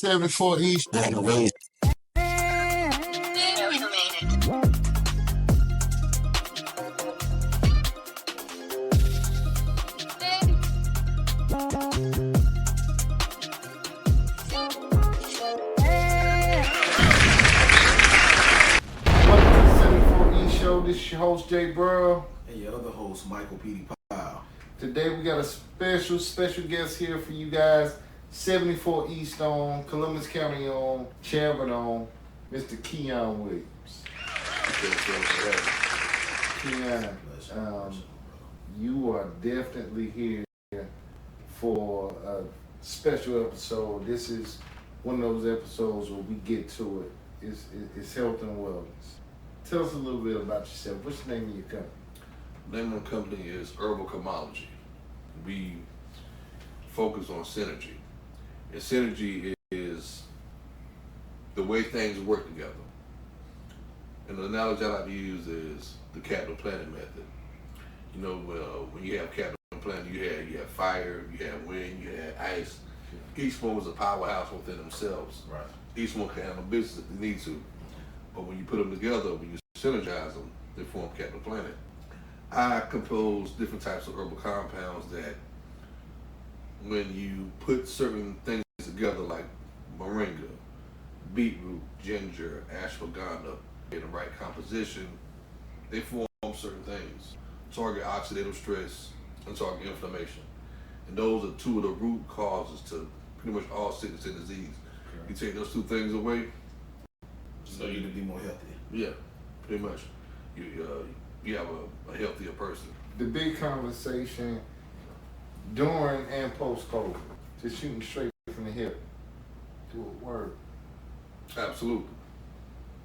74 East. This is your host, J-Boro. And your other host, Michael Petey Powell. Today we got a special guest here for you guys. 74 East on, Columbus County on, Chairman on, Mr. Kenyon Williams. Kenyon, you are definitely here for a special episode. This is one of those episodes where we get to it. It's health and wellness. Tell us a little bit about yourself. What's the name of your company? The name of the company is Urbal Kemalogy. We focus on synergy. And synergy is the way things work together. And the analogy I like to use is the capital planning method. You know, when you have capital planning, you have fire, you have wind, you have ice. Each one was a powerhouse within themselves. Right. Each one can handle business if they need to. But when you put them together, when you synergize them, they form capital planning. I compose different types of herbal compounds that when you put certain things together like moringa, beetroot, ginger, ashwagandha in the right composition, they form certain things. Target oxidative stress and target inflammation. And those are two of the root causes to pretty much all sickness and disease. Okay. You take those two things away, so you can be more healthy. Yeah, pretty much. You have a healthier person. The big conversation during and post-COVID, just shooting straight from the hip. Do it work? Absolutely.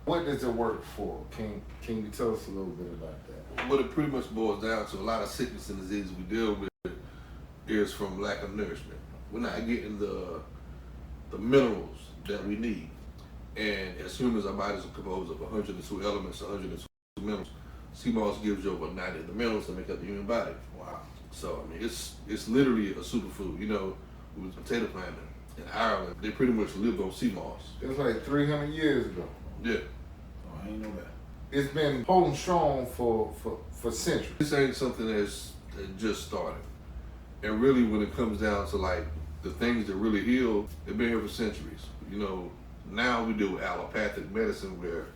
What does it work for? Can you tell us a little bit about that? What it pretty much boils down to, a lot of sickness and diseases we deal with is from lack of nourishment. We're not getting the minerals that we need. And as humans, our bodies are composed of 102 elements, 102 minerals. Sea moss gives you over 90 of the minerals that make up the human body. Wow. So, I mean, it's literally a superfood. You know, with potato planting in Ireland, they pretty much lived on sea moss. It was like 300 years ago. Yeah. Oh, I didn't know that. It's been holding strong for centuries. This ain't something that just started. And really, when it comes down to like the things that really heal, they've been here for centuries. You know, now we deal with allopathic medicine where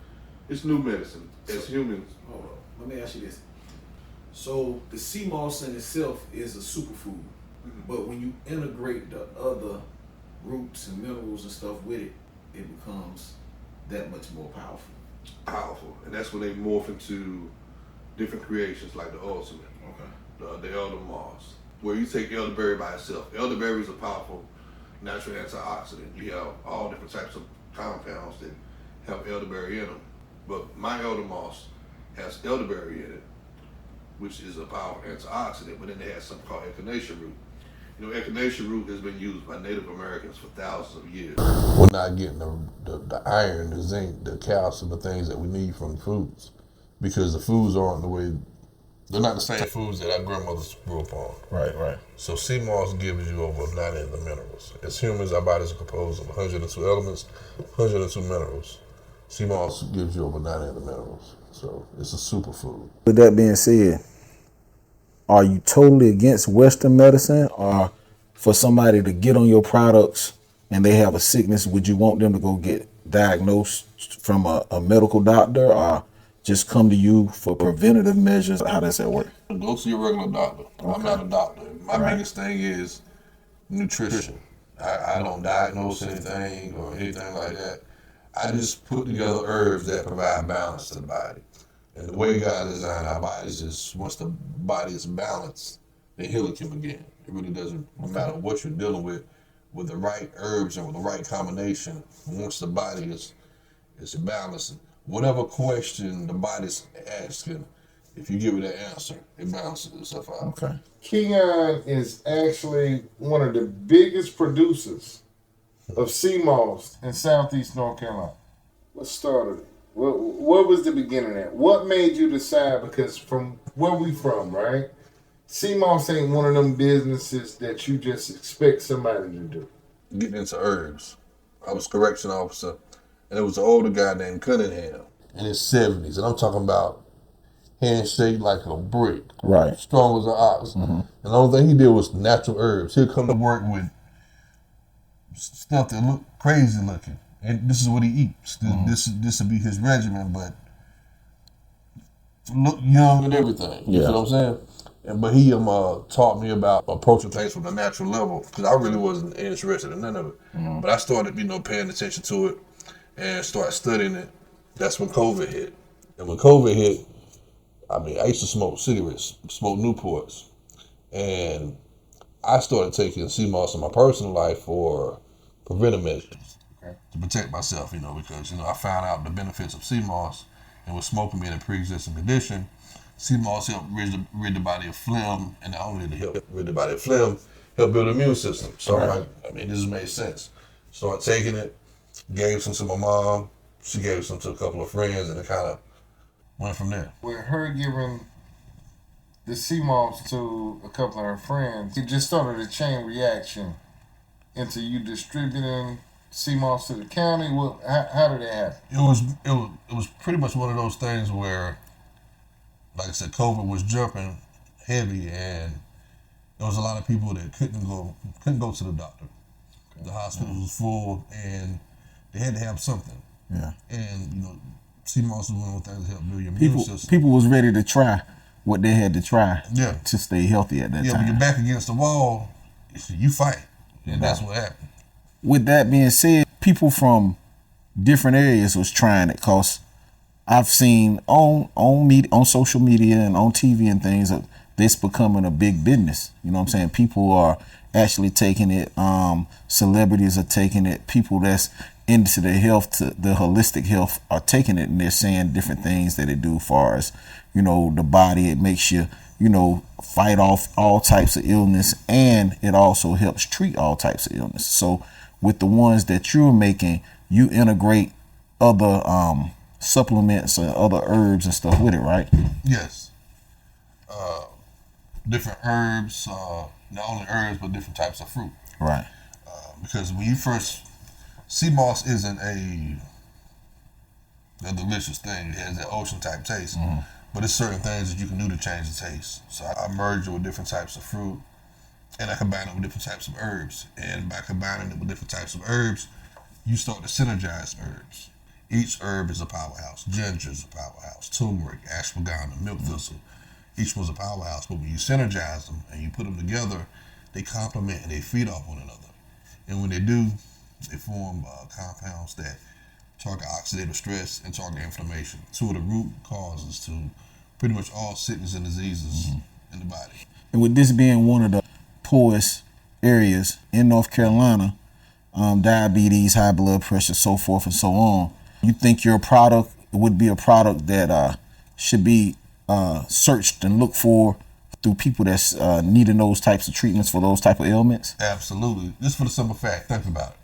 it's new medicine. As humans. Hold on. Let me ask you this. So the sea moss in itself is a superfood, but when you integrate the other roots and minerals and stuff with it, it becomes that much more powerful. Powerful. And that's when they morph into different creations like the ultimate. Okay. The elder moss. Where you take elderberry by itself. Elderberry is a powerful natural antioxidant. You have all different types of compounds that have elderberry in them. But my elder moss has elderberry in it, which is a powerful antioxidant, but then it has something called echinacea root. You know, echinacea root has been used by Native Americans for thousands of years. We're not getting the iron, the zinc, the calcium, the things that we need from the foods, because the foods aren't the way, they're not the same foods that our grandmothers grew up on. Right. So sea moss gives you over 90 of the minerals. As humans, our bodies are composed of 102 elements, 102 minerals. Sea moss gives you over 90 of the minerals. So it's a superfood. With that being said, are you totally against Western medicine, or for somebody to get on your products and they have a sickness, would you want them to go get diagnosed from a medical doctor, or just come to you for preventative measures? How does that work? Go to your regular doctor. Okay. I'm not a doctor. My biggest thing is nutrition. I don't diagnose anything or anything like that. I just put together herbs that provide balance to the body. And the way God designed our bodies is, once the body is balanced, the healing can begin. It really doesn't matter what you're dealing with the right herbs and with the right combination. Once the body is balanced, whatever question the body's asking, if you give it that answer, it balances itself out. Okay. Kenyon is actually one of the biggest producers of sea moss in Southeast North Carolina. What started it? What was the beginning of that? What made you decide? Because from where we from, right? Sea moss ain't one of them businesses that you just expect somebody to do. Getting into herbs. I was correction officer, and there was an older guy named Cunningham in his 70s, and I'm talking about handshake like a brick, Right. strong as an ox. And the only thing he did was natural herbs. He'll come to work with stuff that look crazy looking, and this is what he eats. This will be his regimen, but look young and everything. You know what I'm saying? But he taught me about approaching things from the natural level, because I really wasn't interested in none of it. But I started, paying attention to it and started studying it. That's when COVID hit. And when COVID hit, I used to smoke cigarettes, smoke Newports, and I started taking sea moss in my personal life for preventive measures to protect myself, because I found out the benefits of sea moss, and with smoking being a pre-existing condition, sea moss help rid the body of phlegm, and not only to help rid the body of phlegm, help build the immune system. So this made sense. Started taking it, gave some to my mom, she gave some to a couple of friends, and it kind of went from there. With her giving the sea moss to a couple of her friends, it just started a chain reaction into you distributing sea moss to the county. How did that happen? It was pretty much one of those things where, like I said, COVID was jumping heavy, and there was a lot of people that couldn't go to the doctor. The hospital was full, and they had to have something. Yeah. And sea moss was one of the things that help build your immune system. People was ready to try what they had to try Yeah. to stay healthy at that time. Yeah, when you're back against the wall, you fight, and that's what happened. With that being said, people from different areas was trying it, cause I've seen on social media and on TV and things that this becoming a big business. You know what I'm saying? People are actually taking it. Celebrities are taking it. People that's into the health, the holistic health, are taking it, and they're saying different things that it do as far as, the body. It makes you, fight off all types of illness, and it also helps treat all types of illness. So with the ones that you're making, you integrate other supplements and other herbs and stuff with it, right? Yes. Different herbs, not only herbs, but different types of fruit. Right. Because when you first, sea moss isn't a delicious thing. It has that ocean type taste. But there's certain things that you can do to change the taste. So I merge it with different types of fruit, and I combine it with different types of herbs. And by combining it with different types of herbs, you start to synergize herbs. Each herb is a powerhouse. Ginger is a powerhouse. Turmeric, ashwagandha, milk thistle. Each one's a powerhouse. But when you synergize them and you put them together, they complement and they feed off one another. And when they do, they form compounds that target oxidative stress and target inflammation. Two of the root causes to pretty much all sickness and diseases in the body. And with this being one of the poorest areas in North Carolina, diabetes, high blood pressure, so forth and so on, you think your product would be a product that should be searched and looked for through people that's needing those types of treatments for those type of ailments? Absolutely. Just for the simple fact, think about it.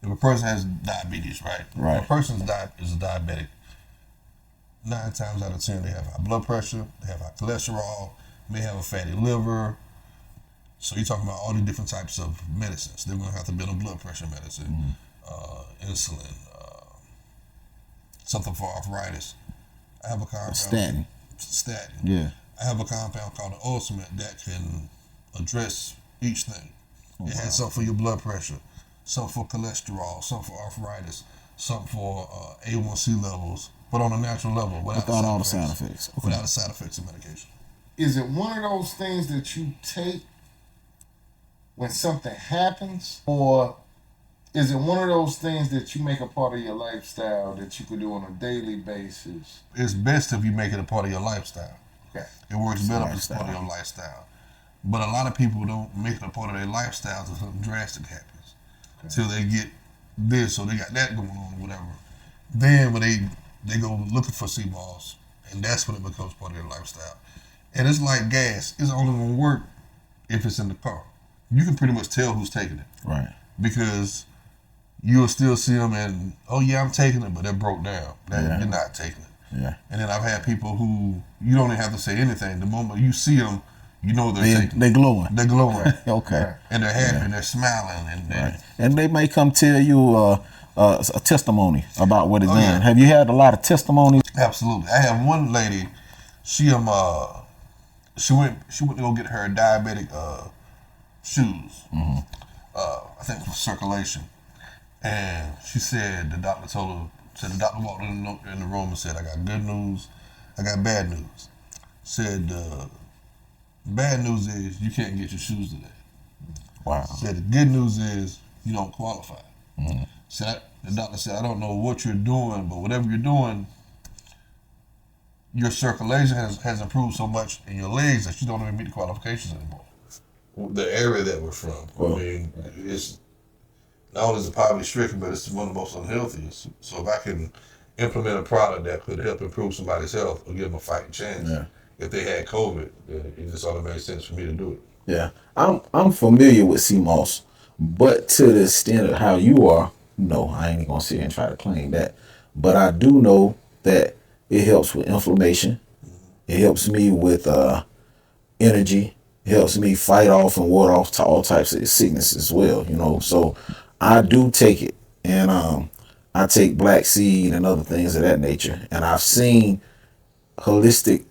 If a person has diabetes, right? If a person is a diabetic, 9 times out of 10 they have high blood pressure, they have high cholesterol, may have a fatty liver. So you're talking about all the different types of medicines. They're going to have to be on a blood pressure medicine, insulin, something for arthritis. I have a compound. Statin. Yeah. I have a compound called the ultimate that can address each thing. It has something for your blood pressure, something for cholesterol, something for arthritis, something for A1C levels, but on a natural level without all the side effects. Okay. Without the side effects of medication. Is it one of those things that you take when something happens, or is it one of those things that you make a part of your lifestyle that you could do on a daily basis? It's best if you make it a part of your lifestyle. Okay. It works better if it's part of your lifestyle. But a lot of people don't make it a part of their lifestyle until something drastic happens. Till they get this or they got that going on or whatever. Then when they go looking for sea moss, and that's when it becomes part of their lifestyle. And it's like gas. It's only going to work if it's in the car. You can pretty much tell who's taking it. Right. Because you'll still see them and, oh yeah, I'm taking it, but they're broke down. You're not taking it. Yeah. And then I've had people who, you don't even have to say anything. The moment you see them, you know they're glowing. They're glowing. Okay. And they're happy and they're smiling. And they may come tell you a testimony about what it's done. Yeah. Have you had a lot of testimonies? Absolutely. I have one lady, she went to go get her diabetic shoes. I think for circulation. And she said the doctor walked in the room and said, I got good news, I got bad news. Said the bad news is you can't get your shoes today. Wow. Said the good news is you don't qualify. Said the doctor said, I don't know what you're doing, but whatever you're doing, your circulation has improved so much in your legs that you don't even meet the qualifications anymore. The area that we're from, I mean, it's not only is it poverty stricken, but it's one of the most unhealthiest. So if I can implement a product that could help improve somebody's health or give them a fighting chance, if they had COVID, then it just ought to make sense for me to do it. Yeah, I'm familiar with CMOS, but to the extent of how you are, no, I ain't gonna sit here and try to claim that. But I do know that it helps with inflammation. It helps me with energy. It helps me fight off and ward off all types of sickness as well. You know, so I do take it, and I take black seed and other things of that nature, and I've seen holistic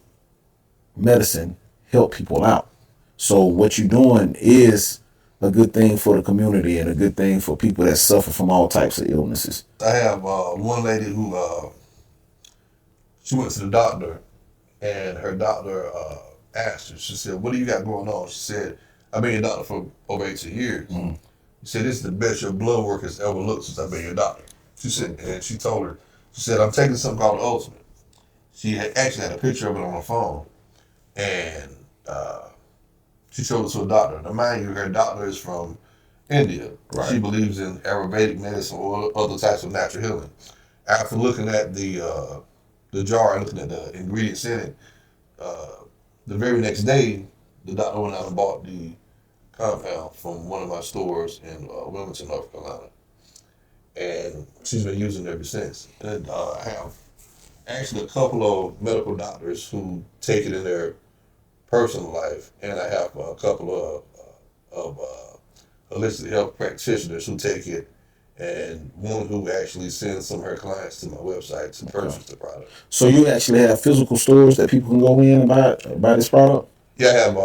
medicine help people out. So what you're doing is a good thing for the community and a good thing for people that suffer from all types of illnesses. I have one lady who she went to the doctor, and her doctor asked her, she said, what do you got going on? She said, I've been your doctor for over 18 years. She said, this is the best your blood work has ever looked since I've been your doctor. She said, and she told her, she said, I'm taking something called the Ultimate. She actually had a picture of it on her phone, and she showed it to a doctor. Now, mind you, her doctor is from India. Right. She believes in Ayurvedic medicine or other types of natural healing. After looking at the jar and looking at the ingredients in it, the very next day, the doctor went out and bought the compound from one of my stores in Wilmington, North Carolina. And she's been using it ever since. And I have actually a couple of medical doctors who take it in their personal life, and I have a couple of holistic health practitioners who take it, and one who actually sends some of her clients to my website to purchase the product. So you actually have physical stores that people can go in and buy this product? Yeah, I have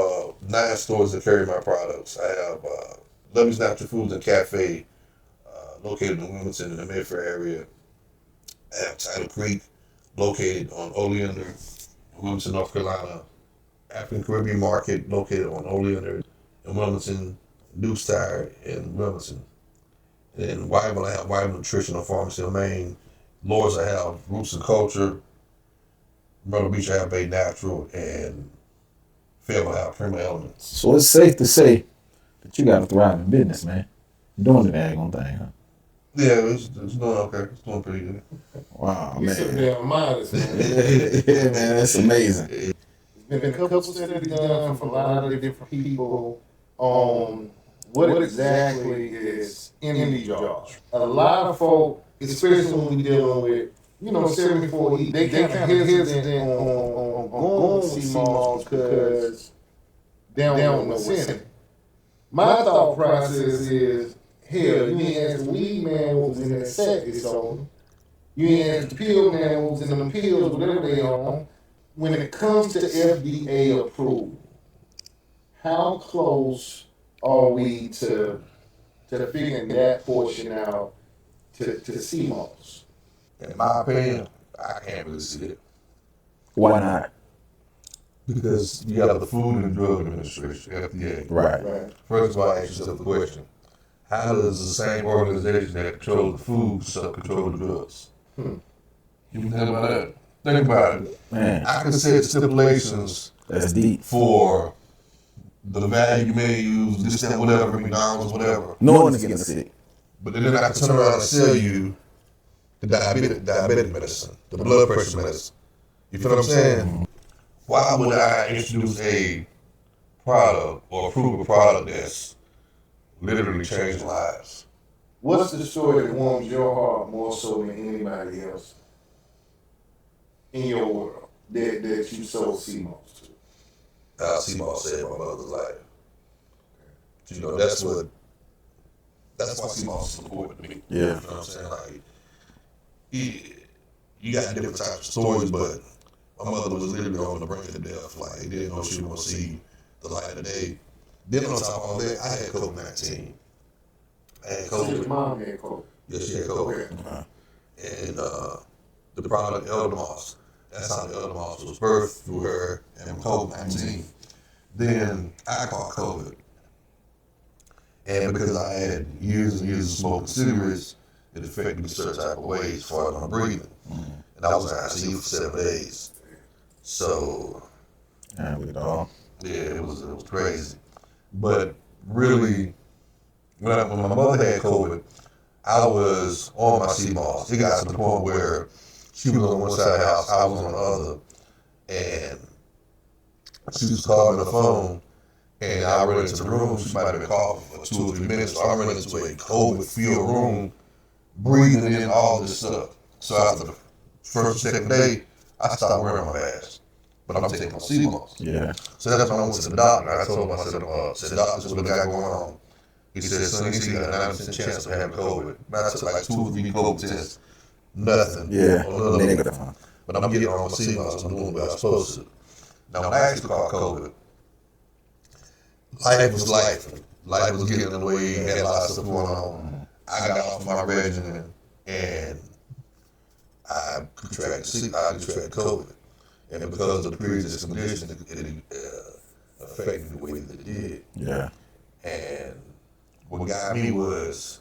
9 stores that carry my products. I have Lovey's Natural Foods and Cafe located in Wilmington in the Mayfair area. I have Tidal Creek located on Oleander, Wilmington, North Carolina. African Caribbean Market located on Oleander in Wilmington, Dukes Tire in Wilmington. And in Wyvern, I have Wyvern Nutritional Pharmacy in Maine. Lords, I have Roots and Culture. Myrtle Beach, I have Bay Natural, and Fayetteville, I have Prima Elements. So it's safe to say that you got a thriving business, man. You're doing the daggone thing, huh? Yeah, it's doing okay. It's doing pretty good. Wow, man. Yeah, modest, man. Yeah, man, that's amazing. There's been a couple studies done from a lot of different people on what exactly is in these jars. A lot of folk, especially when we dealing with, 74E, they kind of hesitant on going to sea malls because they don't know what's in it. My thought process is, hell, you ain't asked the weed man what was in that sack they sold. You ain't asked the pill man what was in them pills, whatever they on. When it comes to FDA approval, how close are we to figuring that portion out to CMOS? In my opinion, I can't really see it. Why not? Because you have the Food and Drug Administration, FDA. Right. First of all, ask yourself the question, how does the same organization that controls the food control the drugs? You can think about that. Think about it. Man. I can set stipulations That's deep. for the value you may use, this, that, whatever, McDonald's, whatever. No one's getting sick. But then I can turn around and sell you the diabetic medicine, the blood pressure medicine. You feel what I'm saying? Why would I introduce a product or approve a product that's literally changing lives? What's the story that warms your heart more so than anybody else in your world that you sold CMOS to? how CMOS saved my mother's life. You know, that's why CMOS is important to me. Yeah. You know what I'm saying? Like, you got different types of stories, but my mother was literally on the brink of death. Like, didn't know she was going to see the light of the day. Then on top of all that, I had COVID-19. I had So your COVID. mom had COVID. Yeah, she had COVID. And the product Elder Moss, that's how the Elder Moss was birthed through her and COVID-19. Then I caught COVID. And because I had years and years of smoking cigarettes, it affected me certain type of ways as far as my breathing. And I was in ICU for 7 days. So, Yeah, it was crazy. But really, when my mother had COVID, I was on my CMOS. It got to the point where she was on one side of the house, I was on the other, and she was calling the phone, and I ran into the room. She might have been coughing for 2 or 3 minutes, so I ran into a COVID-filled room, breathing in all this stuff. So after the first or second day, I stopped wearing my mask, but I'm taking my CMOS. Yeah. So that's when I went to the doctor. I told him, I said, doctor, this is what I got going on. He said, son, you got a 90% chance of having COVID. And I took like 2 or 3 COVID tests. Nothing. Yeah. Negative. But I'm getting on my CMOS. I'm doing what I'm supposed to. Now, when I actually caught COVID, life was life. Life was getting in the way. Had a lot of stuff going on. I got off my regimen and I contracted COVID. And because of the pre-existing condition, it affected the way that it did. Yeah. And what got me was,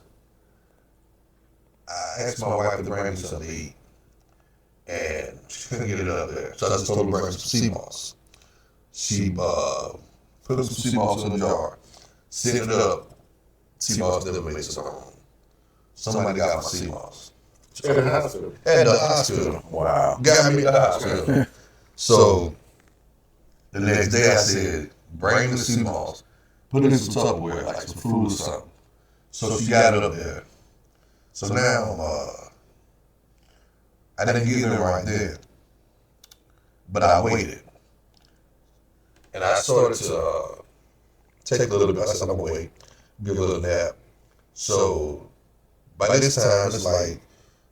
I asked my wife to bring me something to eat, and she couldn't get it up there. So I just told her to bring me some CMOS. She put some CMOS in a jar, set it up. CMOS never made its own. Somebody got my CMOS. At the hospital. At the hospital. Wow. Got me at the hospital. So the next day I said, bring the CMOS, put it in some Tupperware, like some food or something. So she got it up there. So now I didn't get it right there, but I waited. And I started to take a little bit. I said, I'm gonna wait, get a little nap. So by this time, it's like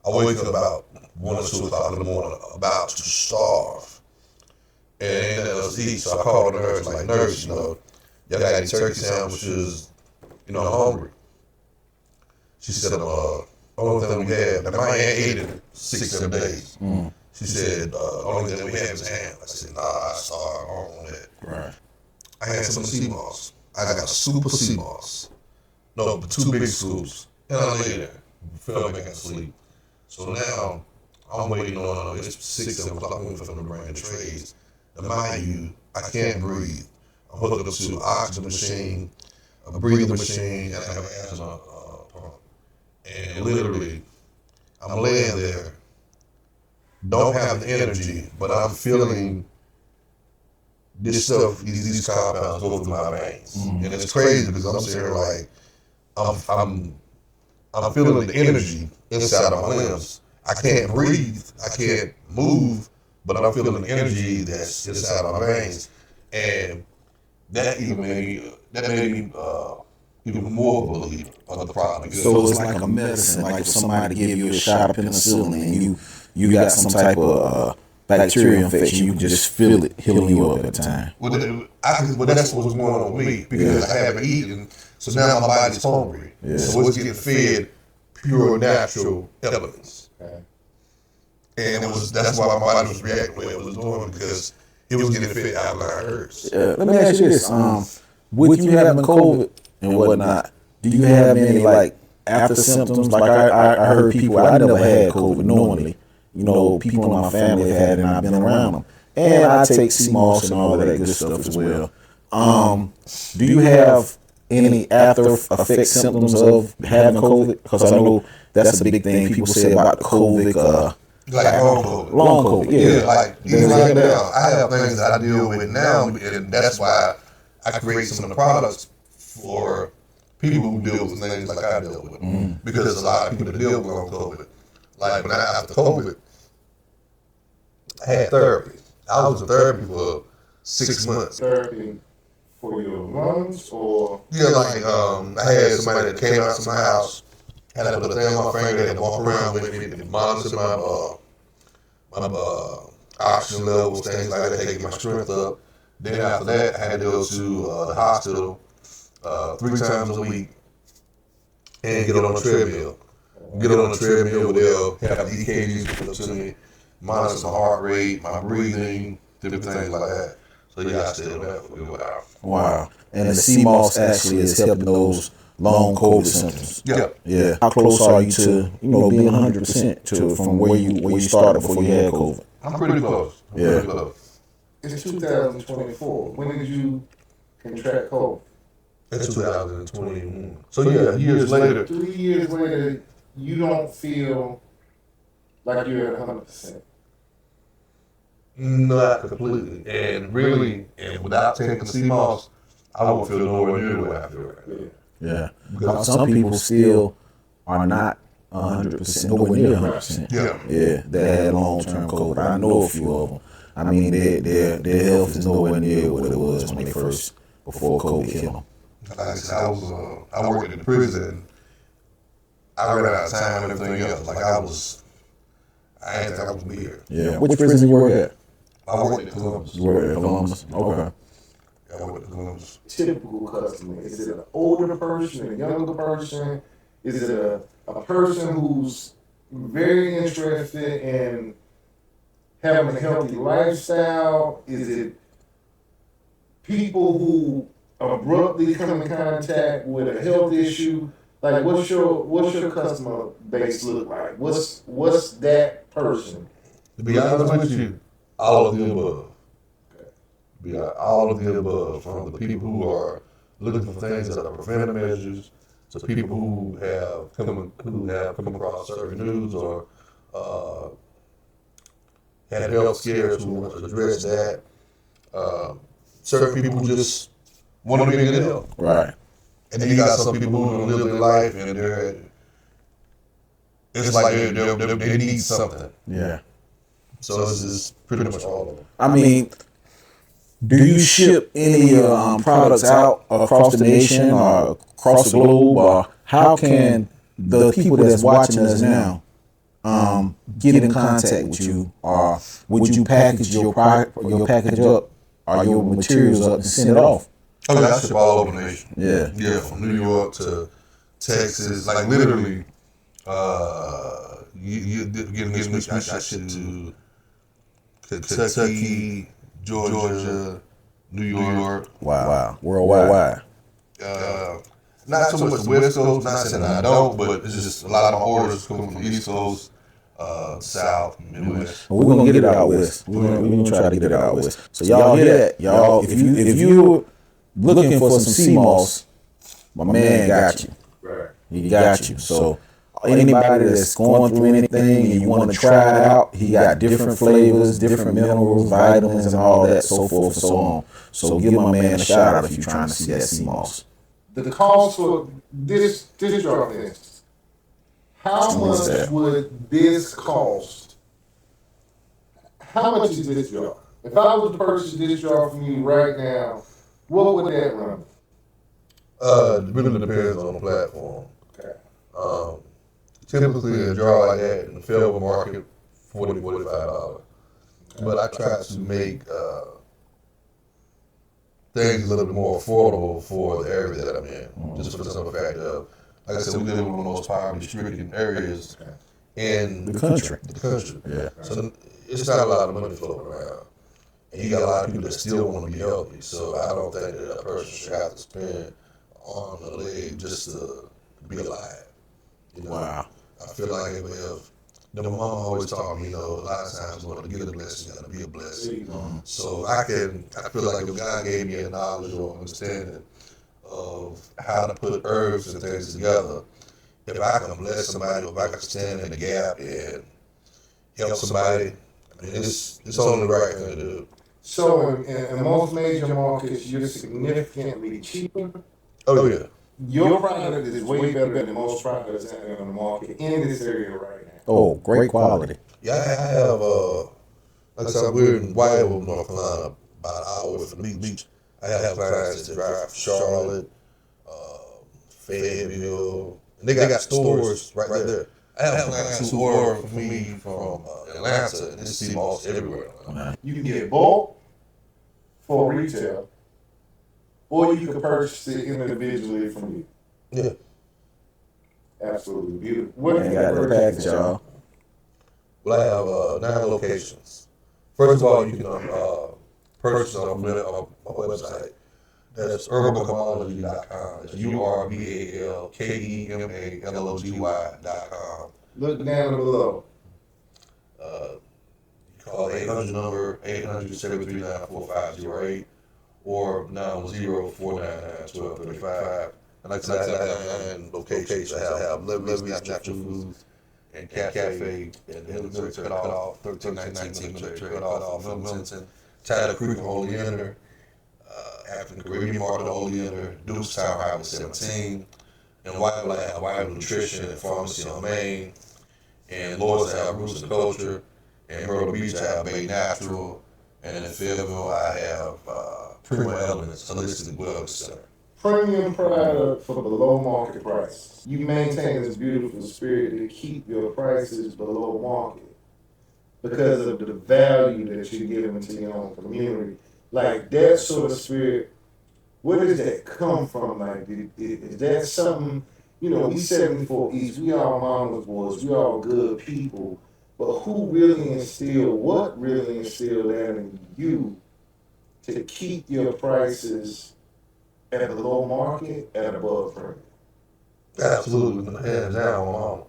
I wake up about 1 or 2 o'clock in the morning, about to starve. And ain't nothing else to eat. So I called the nurse, like, nurse, y'all got any turkey sandwiches? I'm hungry. She said, only thing we have, now my aunt ate it 6, 7 days. She said, only thing we have is ham. I said, nah, I starved, I don't want that. Right. I had some CMOS. I got a super CMOS. No, but 2 big scoops. And I lay there, fell back asleep. So now, I'm waiting on, it's 6, 7 o'clock, I'm waiting for them to bring the trays. Now, mind you, I can't breathe. I'm hooked up to an oxygen machine, a breathing machine, and I have an asthma pump. And literally, I'm laying there, don't have the energy, but I'm feeling this stuff, these compounds go through my veins. And it's crazy because I'm sitting here like, I'm feeling the energy inside of my limbs. I can't breathe, I can't move, but I'm feeling the energy that's inside of my veins. And that made me even more of a believer of the product. So it's like a medicine, like if somebody give you a shot of penicillin and you got some type of bacteria infection, you can just feel it healing you up at the time. Well, that's what's going on with me because I haven't eaten, so now my body's hungry. Yeah. So it's getting fed pure natural elements. Okay. And that's why my body was reacting the way it was doing because it was getting fed alkaline herbs. Let me ask you this: with you having COVID and whatnot, do you have any like after symptoms? Like I heard people, I never had COVID normally. People in my family have had it, and I've been around them. And I take CMOS and all of that good stuff as well. Do you have any after effect symptoms of having COVID? Because I know that's a big thing people say about the COVID. Like long COVID. Long COVID, yeah. Like even right now, I have things that I deal with now, and that's why I create some of the products for people who deal with things like I deal with. Because a lot of people that deal with long COVID, like when after COVID, I had therapy. I was in therapy for 6 months. Therapy for your lungs or? Yeah, like I had somebody that came out to my house, had to put a thing on my finger, had to walk around with me, to monitor my oxygen levels, things like that, to get my strength up. Then after that, I had to go to the hospital 3 times a week and get on a treadmill. Get on a treadmill where they'll have EKGs put up to me, monitor my heart rate, my breathing, different things like that. So yeah, I stayed on that for a good while. Wow. And the CMOS actually is helping those long COVID symptoms. Yeah. Yeah. How close are you to, being 100% to from where you started before you had COVID? I'm pretty close. Yeah. Pretty close. It's 2024. When did you contract COVID? It's 2021. So yeah, years later. 3 years later, you don't feel like you're at 100%. Not completely. And really, and without taking the CMOS, I won't feel nowhere near the way I feel right now. Yeah. Because some people still are not 100%, nowhere near 100%. Yeah. Yeah, that had long-term COVID. I know a few of them. I mean, their health is nowhere near what it was when they first, before COVID hit them. Like I said, I worked in the prison. I ran out of time and everything else. Like I didn't think I was gonna be here. Yeah. Which prison you work at? I worked in Columbus. You work at Columbus? Okay. I worked in Columbus. Typical customer. Is it an older person, a younger person? Is it a person who's very interested in having a healthy lifestyle? Is it people who abruptly come in contact with a health issue? Like, what's your customer base look like? What's that person? To be honest with you, all of the above. All of the above, from the people who are looking for things that are preventive measures, to people who have come across certain news or had health scares who want to address that. Certain people who just want to be in good health. Right. And then you got some people who don't live their life and it's like they need something. Yeah. So this is pretty much all of them. I mean, do you ship any products out across the nation or across the globe, or how can the people that's watching us now get in contact with you, or would you package your package up or your materials up and send it off? Oh yeah, I ship all over the nation. Yeah. Yeah, from New York to Texas, like literally, you getting this week, I ship to Kentucky, Georgia, New York. Wow. Worldwide. Not so much West Coast, not saying I don't, but it's just a lot of my orders come from the East Coast, South, Midwest. We're gonna get it out west. We're gonna try to get it out west. So y'all hear that? Y'all, if you looking for some CMOS, my man got you. Right. He got you. So anybody that's going through anything and you want to try it out, he got different flavors, different minerals, vitamins, and all that, so forth and so on. So give my man a shout out if you're trying to see that CMOS. The cost for this jar, for instance, how much would this cost? How much is this jar? If I was to purchase this jar from you right now, what would that run? It really depends on the platform. Okay. Typically, a jar like that in the Fayetteville market, $40, $45. But I try to make things a little bit more affordable for the area that I'm in. Just for the simple fact of, like I said, we live in one of the most poverty-stricken areas in The country. Yeah. So it's not a lot of money floating around. And you got a lot of people that still want to be healthy. So I don't think that a person should have to spend arm and a leg just to be alive. You know? Wow. I feel like if my mama always taught me, a lot of times in order to get a blessing, you gotta be a blessing. So I feel like if God gave me a knowledge or understanding of how to put herbs and things together, if I can bless somebody, or if I can stand in the gap and help somebody, I mean, it's only the right thing to do. So in most major markets, you're significantly cheaper. Oh yeah. Your product is way better than most products out there on the market in this area right now. Oh, great quality. Yeah, I have, like I said, we're in Whiteville, North Carolina, about an hour away from the beach. I have clients that drive from Charlotte, Fayetteville, and they got stores right there. I have clients who order for me from Atlanta, and this sea moss everywhere. You can get bulk for retail, or you can purchase it individually from you. Yeah. Absolutely beautiful. What Man, got the package, y'all. Well, I have 9 locations. First of all, you can purchase on my website. That's urbalkemalogy.com. It's URBALKEMALOGY.com. Look down below. You call 800 number 800-739-4508 or 910-499-1235. And like I said, I have 9 locations. I have Livy's Natural Foods and Cafe and Military Cut Off, 1319 Military Cut Off, Milton, Tyler Creek and Oleander, African Caribbean Market Oleander, Dukestown Highway 17, and Whiteville I have Whiteville Nutrition and Pharmacy on Main, and Lords I have Roots and Culture, and Myrtle Beach I have Bay Natural, and in Fayetteville I have Primo Elements Holistic Wellness Center. Premium product for below market price. You maintain this beautiful spirit to keep your prices below market because of the value that you're giving to your own community. Like that sort of spirit, where does that come from? Like, is that something, you know, we 74 East, we all mama's boys, we all good people, but what really instilled that in you to keep your prices at below market and above premium? Absolutely, hands down, Mom.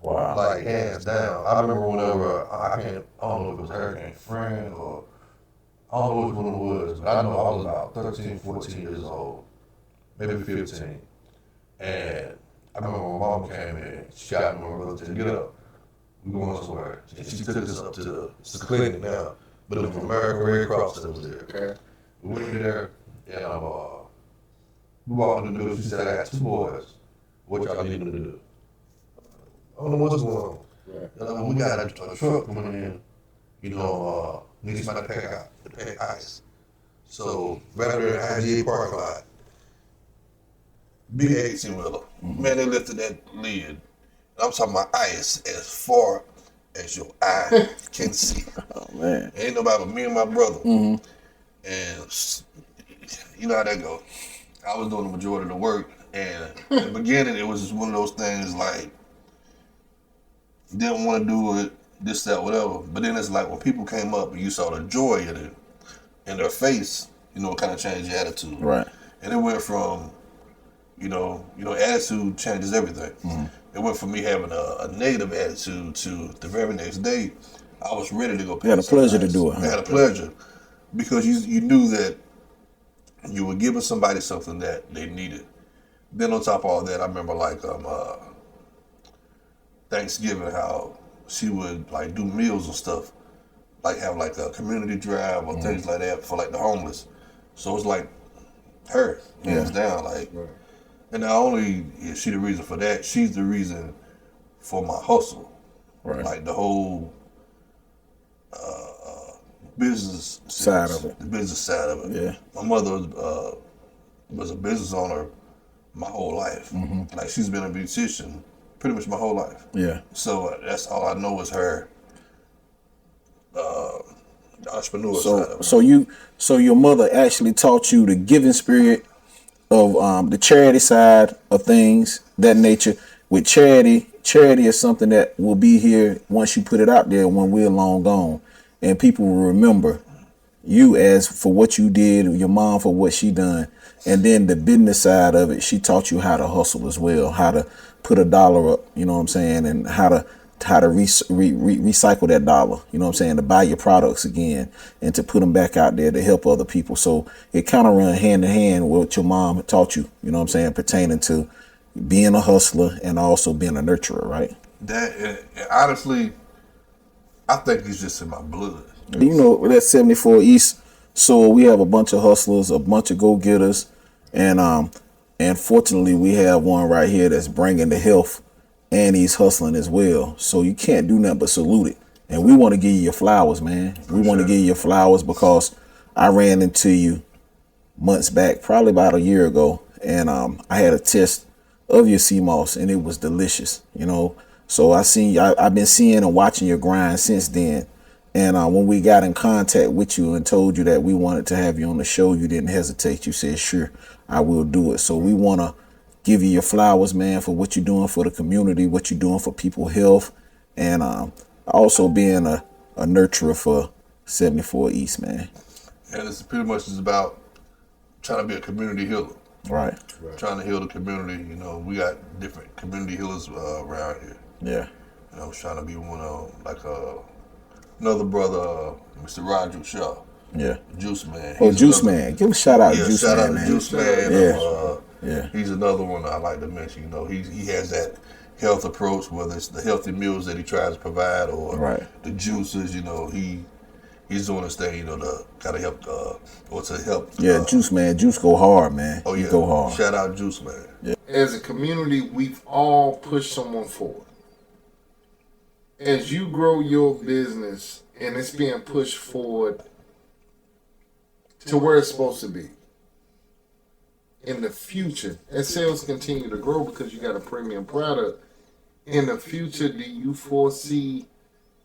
Wow. Like hands down. I remember whenever I don't know if it was Hurricane Fran or I don't know which one it was, but I know I was about 13, 14 years old, maybe 15. And I remember my mom came in, she got me my brother to get up. We going somewhere. And she took us up to the clinic now, but it was American Red Cross that was there. Okay. We went there and we walked in the door. She said, I got 2 boys. What y'all need them to do? I don't know what's going on. Right. And we got a truck coming in, need somebody to pack ice. So, right there in the IGA parking lot, big 18-wheeler. Man, they lifted that lid. I'm talking about ice as far as your eye can see. Oh, man. Ain't nobody but me and my brother. Mm-hmm. And you know how that goes. I was doing the majority of the work, and in the beginning, it was just one of those things like, didn't want to do it, this, that, whatever. But then it's like when people came up and you saw the joy in their face, it kind of changed your attitude. Right. And it went from, attitude changes everything. Mm-hmm. It went from me having a negative attitude to the very next day, I was ready to go. You had a pleasure to do it. I had a pleasure because you knew that you were giving somebody something that they needed. Then on top of all that, I remember Thanksgiving, how she would like do meals and stuff, like have like a community drive or things like that for like the homeless. So it's like her, hands down, like. Right. And not only is she the reason for that, she's the reason for my hustle. Right. Like the whole business Side of it. The business side of it. Yeah. My mother was a business owner my whole life. Mm-hmm. Like she's been a beautician pretty much my whole life. Yeah. So that's all I know is her entrepreneur side of it. So your mother actually taught you the giving spirit of the charity side of things, that nature. With charity is something that will be here once you put it out there when we're long gone, and people will remember you as for what you did, your mom for what she done, and then the business side of it. She taught you how to hustle as well, how to put a dollar up, you know what I'm saying, and how to recycle that dollar, you know what I'm saying, to buy your products again and to put them back out there to help other people. So it kind of run hand in hand with what your mom taught you, you know what I'm saying, pertaining to being a hustler and also being a nurturer, right? That and honestly, I think it's just in my blood. You know, that's 74 East, so we have a bunch of hustlers, a bunch of go-getters, and fortunately we have one right here that's bringing the health, and he's hustling as well. So you can't do nothing but salute it. And we want to give you your flowers, man. We want to give you your flowers because I ran into you months back, probably about a year ago, and I had a test of your sea moss, and it was delicious. So I've been seeing and watching your grind since then. And when we got in contact with you and told you that we wanted to have you on the show, you didn't hesitate. You said, "Sure, I will do it." So we want to give you your flowers, man, for what you're doing for the community, what you're doing for people's health, and also being a nurturer for 74 East, man. And it's pretty much is about trying to be a community healer. Right. Trying to heal the community. We got different community healers around here. Yeah. I was trying to be one of another brother, Mr. Roger Shaw. Yeah. Juice Man. Juice Man. Give a shout out to Juice shout Man, out to man. Juice Man. Yeah. He's another one I like to mention. He has that health approach, whether it's the healthy meals that he tries to provide or the juices. He's doing his thing, to kind of help, or to help. Yeah, Juice Man. Juice go hard, man. Oh, yeah. He go hard. Shout out Juice Man. Yeah. As a community, we've all pushed someone forward. As you grow your business and it's being pushed forward to where it's supposed to be, in the future, as sales continue to grow because you got a premium product, in the future, do you foresee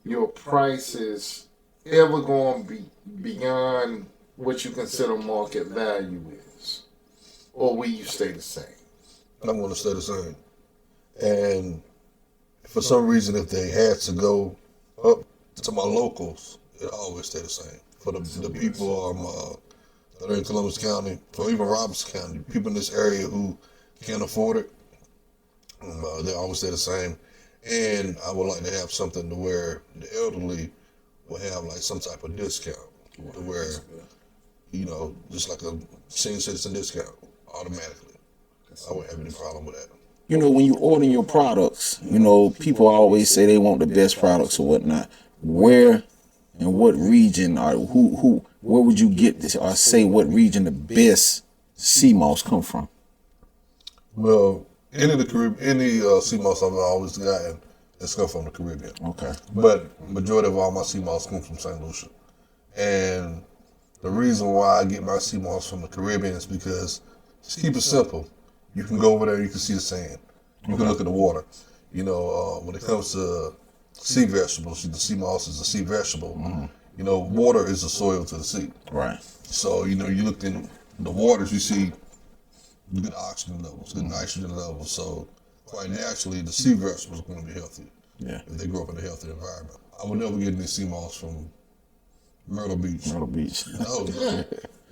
your prices ever going to be beyond what you consider market value is? Or will you stay the same? I'm going to stay the same. And for some reason, if they had to go up to my locals, it always stay the same. For the people that are in Columbus County, or even Robinson County, people in this area who can't afford it, they always stay the same. And I would like to have something to where the elderly will have like some type of discount, to where, just like a senior citizen discount automatically. I wouldn't have any problem with that. When you order your products, people always say they want the best products or whatnot. Where and what region or where would you get this, or say what region the best sea moss come from? Well, any sea moss I've always gotten has come from the Caribbean. Okay. But majority of all my sea moss come from St. Lucia. And the reason why I get my sea moss from the Caribbean is because, just keep it simple. You can go over there, you can see the sand. You can look at the water. When it comes to sea vegetables, the sea moss is a sea vegetable. Mm-hmm. Water is the soil to the sea. Right. So, you look in the waters, you see good oxygen levels, good nitrogen levels. So, quite naturally, the sea vegetables are going to be healthy. Yeah. If they grow up in a healthy environment. I would never get any sea moss from Myrtle Beach. Myrtle Beach. No.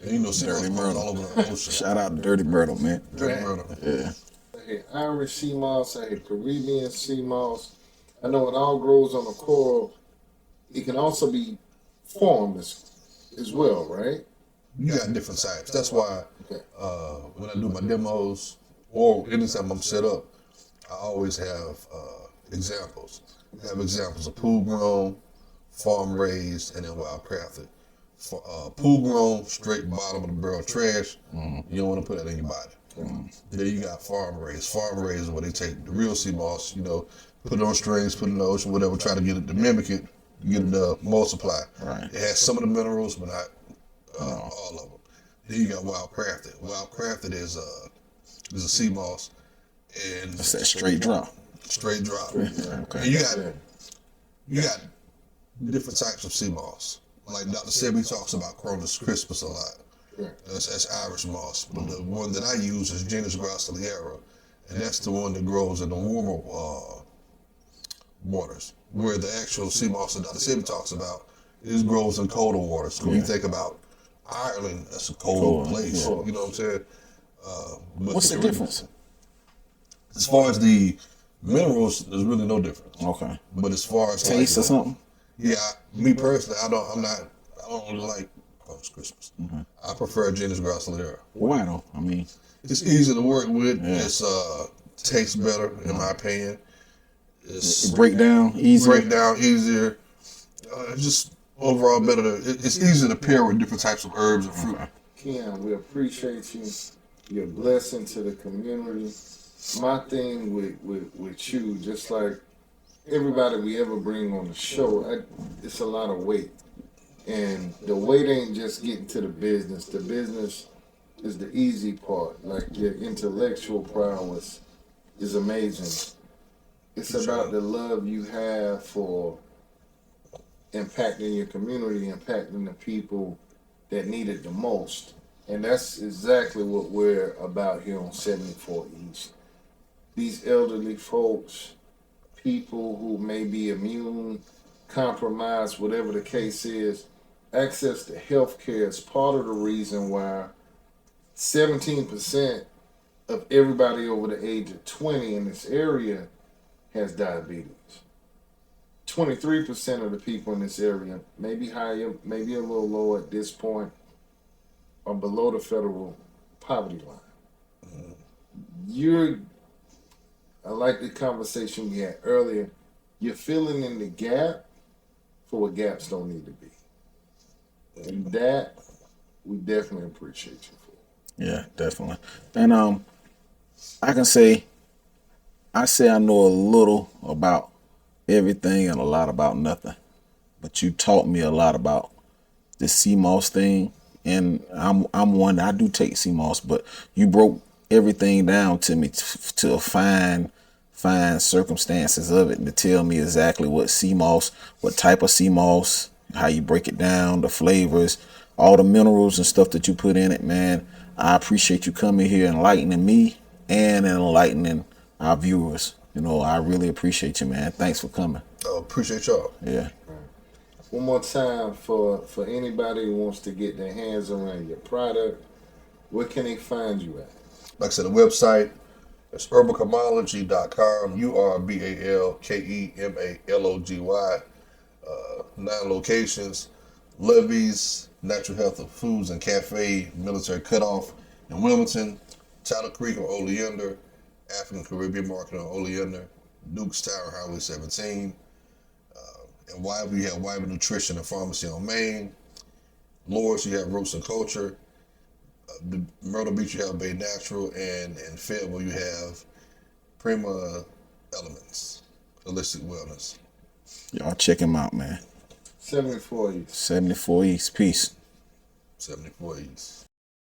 And sea Dirty moss Myrtle. all over the ocean. Shout out to Dirty Myrtle, man. Dirty Myrtle. Yeah. I had Irish sea moss, I had Caribbean sea moss. I know it all grows on the coral. It can also be formed as well, right? You got different types. That's why when I do my demos or anytime I'm set up, I always have examples. I have examples of pool grown, farm raised, and then wild crafted. Pool grown, straight bottom of the barrel trash. You don't want to put that in your body. Then you got farm raised. Farm raised is where they take the real sea moss, put it on strings, put it in the ocean, whatever, try to get it to mimic it, get it to multiply. Right. It has some of the minerals, but not all of them. Then you got wild crafted. Wild crafted is a sea moss, and It's that straight drop. Straight drop. Okay. And you got different types of sea moss. Like Dr. Sebi talks about Cronus crispus a lot. That's Irish moss. But the one that I use is Genus graciliera, and that's the one that grows in the warmer waters. Where the actual sea moss that Dr. Sebi talks about grows in colder waters. So when you think about Ireland, that's a cold place. Yeah. You know what I'm saying? What's the difference? As far as the minerals, there's really no difference. Okay. But as far as Taste or something? Yeah, me personally, I don't really like Cronus crispus. I prefer Genus graciliera. Why though? I mean, It's easy to work with. Yeah. It's tastes better in my opinion. It's break down easy. break down easier. Just overall better. It's easy to pair with different types of herbs and fruit. Ken, we appreciate you. You're a blessing to the community. My thing with you, just like everybody we ever bring on the show, it's a lot of weight. And the weight ain't just getting to the business. The business is the easy part. Like your intellectual prowess is amazing. It's about the love you have for impacting your community, impacting the people that need it the most. And that's exactly what we're about here on 74 East. These elderly folks, people who may be immune, compromised, whatever the case is, access to health care is part of the reason why 17% of everybody over the age of 20 in this area has diabetes. 23% of the people in this area, maybe higher, maybe a little lower at this point, are below the federal poverty line. I like the conversation we had earlier. You're filling in the gap for what gaps don't need to be. And that, we definitely appreciate you for. Yeah, definitely. And I can say, I know a little about everything and a lot about nothing. But you taught me a lot about the CMOS thing. And I'm one, I do take CMOS, but you broke everything down to me to fine circumstances of it and to tell me exactly what CMOS, what type of CMOS, how you break it down, the flavors, all the minerals and stuff that you put in it, man. I appreciate you coming here, enlightening me and enlightening our viewers. You know, I really appreciate you, man. Thanks for coming. I appreciate y'all. Yeah. One more time for anybody who wants to get their hands around your product, where can they find you at? Like I said, the website is urbalkemalogy.com, URBALKEMALOGY. 9 locations: Levy's, Natural Health of Foods and Cafe, Military Cutoff in Wilmington, Tyler Creek on Oleander, African Caribbean Market on Oleander, Duke's Tower, Highway 17. And Wyvern, you have Wyvern Nutrition and Pharmacy on Main. Lawrence, you have Roots and Culture. Myrtle Beach, you have Bay Natural. And in Fayetteville, you have Prima Elements, Holistic Wellness. Y'all check him out, man. 74 East. 74 East. Peace. 74 East.